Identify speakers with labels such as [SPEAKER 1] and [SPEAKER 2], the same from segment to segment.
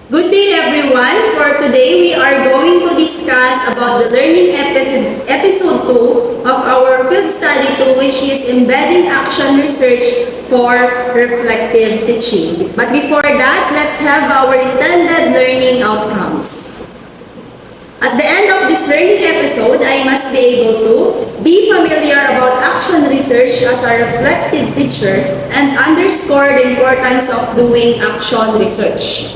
[SPEAKER 1] Good day everyone. For today we are going to discuss about the learning episode 2 of our field study 2, which is embedding action research for reflective teaching. But before that, let's have our intended learning outcomes. At the end of this learning episode, I must be able to be familiar about action research as a reflective teacher and underscore the importance of doing action research.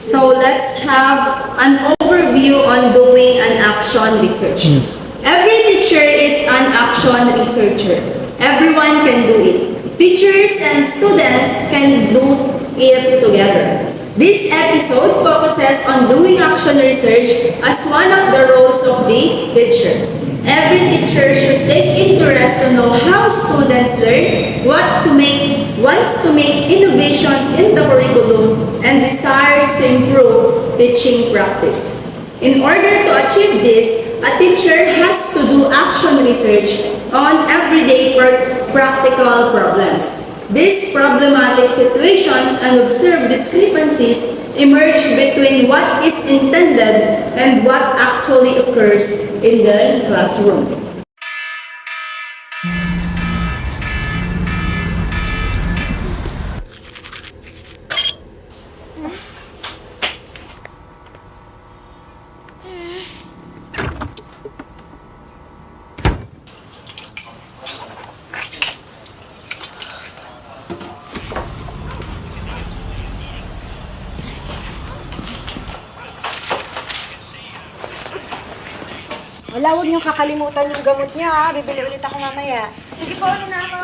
[SPEAKER 1] So let's have an overview on doing an action research. Every teacher is an action researcher. Everyone can do it. Teachers and students can do it together. This episode focuses on doing action research as one of the roles of the teacher. Every teacher should take interest to know how students learn, wants to make innovations in the curriculum, and desires to improve teaching practice. In order to achieve this, a teacher has to do action research on everyday practical problems. These problematic situations and observed discrepancies emerge between what is intended and what actually occurs in the classroom.
[SPEAKER 2] Wala, huwag niyong kakalimutan yung gamot niya, ha? Bibili ulit ako mamaya. Sige po, na ako.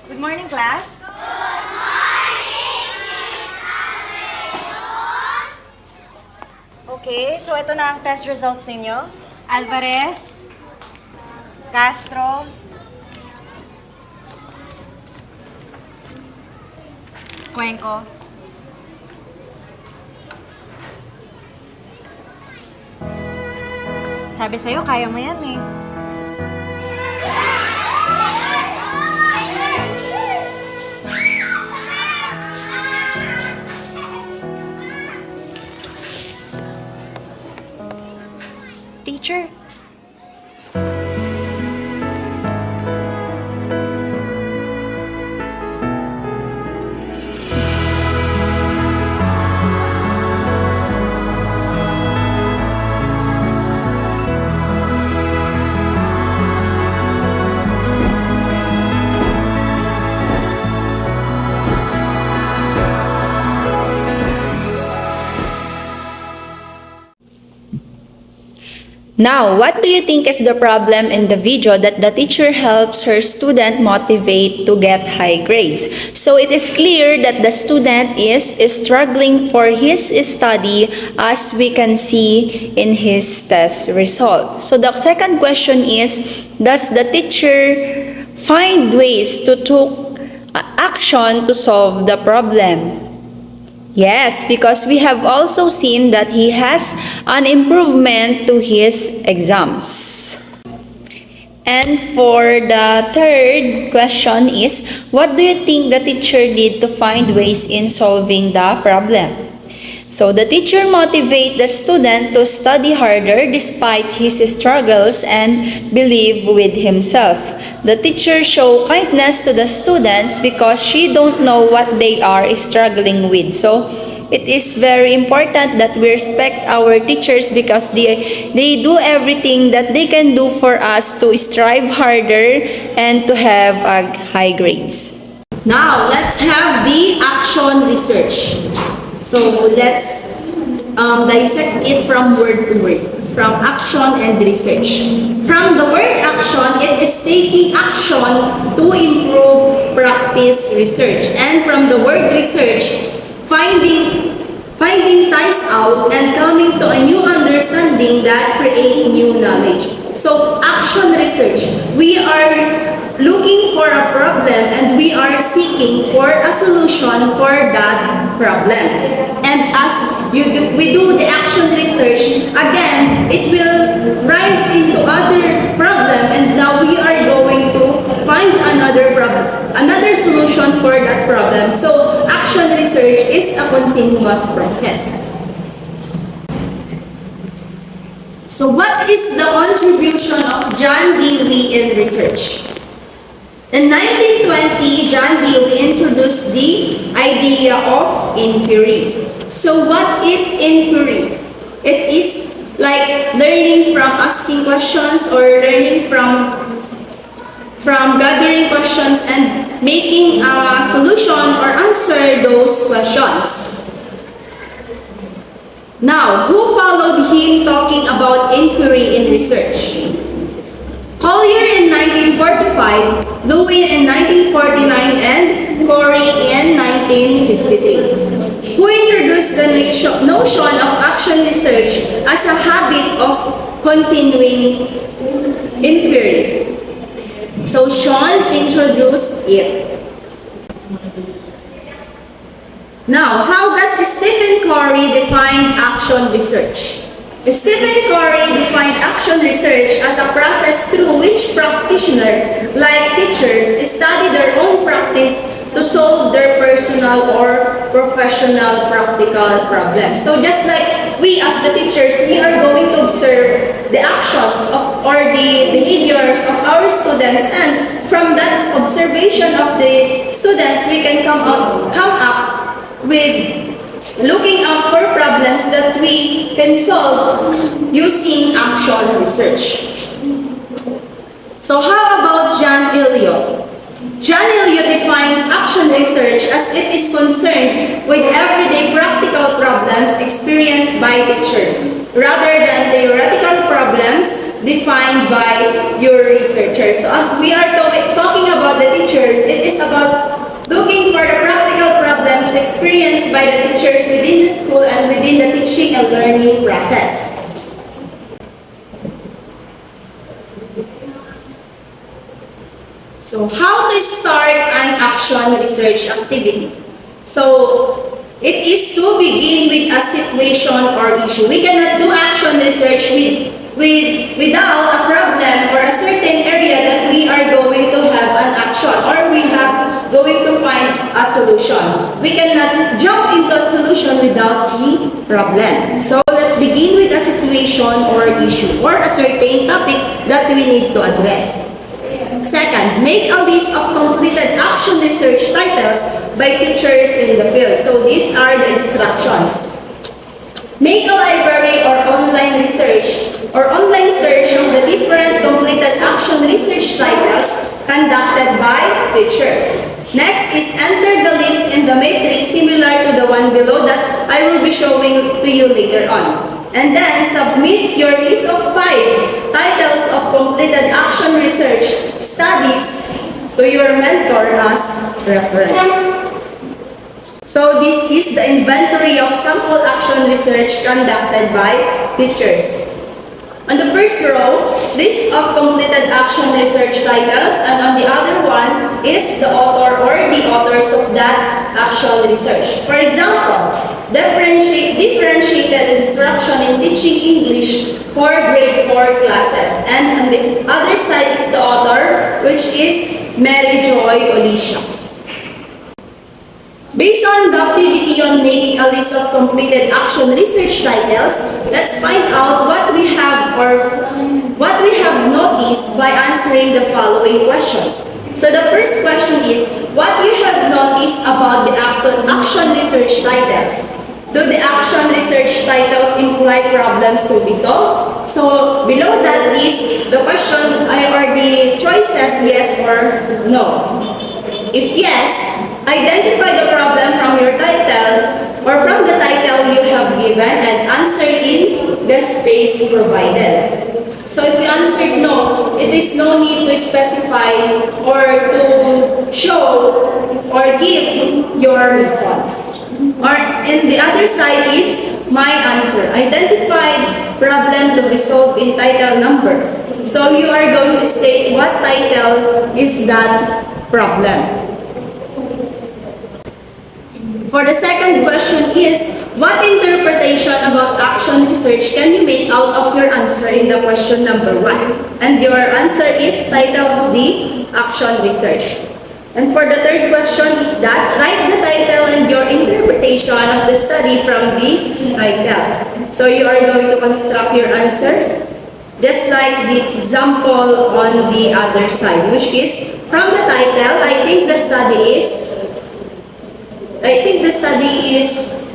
[SPEAKER 2] Good morning, class. Good morning, Okay, so ito na ang test results ninyo. Alvarez, Castro, Cuenco. Sabi sa'yo, kaya mo yan eh.
[SPEAKER 3] Teacher.
[SPEAKER 1] Now, what do you think is the problem in the video that the teacher helps her student motivate to get high grades? So it is clear that the student is struggling for his study, as we can see in his test result. So the second question is, does the teacher find ways to take action to solve the problem? Yes, because we have also seen that he has an improvement to his exams. And for the third question is, what do you think the teacher did to find ways in solving the problem? So the teacher motivates the student to study harder despite his struggles and believe with himself. The teacher show kindness to the students because she don't know what they are struggling with. So it is very important that we respect our teachers because they do everything that they can do for us to strive harder and to have high grades. Now, let's have the action research. So let's dissect it from word to word, from action and research. From the word action, it is taking action to improve practice research. And from the word research, finding ties out and coming to a new understanding that create new knowledge. So action research, we are looking for a problem and we are seeking for a solution for that problem. And as we do the action research, again, it will rise into other problem and now we are going to find another problem, another solution for that problem. So action research is a continuous process. So what is the contribution of John Dewey in research? In 1920, John Dewey introduced the idea of inquiry. So what is inquiry? It is like learning from asking questions or learning from gathering questions and making a solution or answer those questions. Now, who followed him talking about inquiry in research? Collier in 1945, Lewin in 1949, and Corey in 1953, who introduced the notion of action research as a habit of continuing inquiry. So Sean introduced it. Now, how does Stephen Corey define action research? Stephen Corey defined action research as a process through which practitioners, like teachers, study their own practice to solve their personal or professional practical problems. So just like we as the teachers, we are going to observe the actions of or the behaviors of our students, and from that observation of the students, we can come up with looking out for problems that we can solve using action research. So how about John Elliott? John Elliott defines action research as it is concerned with everyday practical problems experienced by teachers, rather than theoretical problems defined by your researchers. So as we are talking about the teachers, it is about looking for the practical problems experienced by the teachers within the school and within the teaching and learning process. So how to start an action research activity? So it is to begin with a situation or issue. We cannot do action research without a problem or a certain area that we are going to have an action or we have going to find a solution. We cannot jump into a solution without the problem. So let's begin with a situation or issue or a certain topic that we need to address. Second, make a list of completed action research titles by teachers in the field. So these are the instructions. Make a library or online research or online search of the different completed action research titles conducted by teachers. Next is enter the list in the matrix similar to the one below that I will be showing to you later on. And then submit your list of 5 titles of completed action research studies to your mentor as reference. So this is the inventory of sample action research conducted by teachers. On the first row, list of completed action research titles, and on the other one is the author or the authors of that action research. For example, differentiated instruction in teaching English for grade 4 classes. And on the other side is the author, which is Mary Joy Alicia. Based on the activity on making a list of completed action research titles, let's find out what we have noticed by answering the following questions. So the first question is, what you have noticed about the action research titles? Do the action research titles imply problems to be solved? So below that is the question or the choices, yes or no. If yes, identify the problem from your title space provided. So if we answered no, it is no need to specify or to show or give your results. Or and the other side is my answer. Identified problem to be solved in title number. So you are going to state what title is that problem. For the second question is, what interpretation about action research can you make out of your answer in the question number 1? And your answer is title of the action research. And for the third question is that, write the title and your interpretation of the study from the title. So you are going to construct your answer just like the example on the other side, which is from the title, I think the study is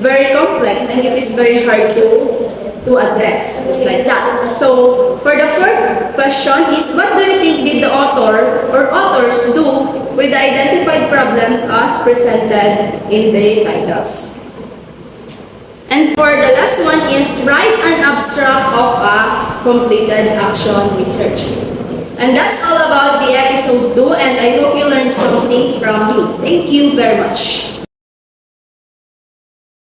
[SPEAKER 1] very complex and it is very hard to address, just like that. So, for the fourth question is, what do you think did the author or authors do with the identified problems as presented in the titles? And for the last one is, write an abstract of a completed action research. And that's all about the episode 2, and I hope you learned something from me. Thank you very much.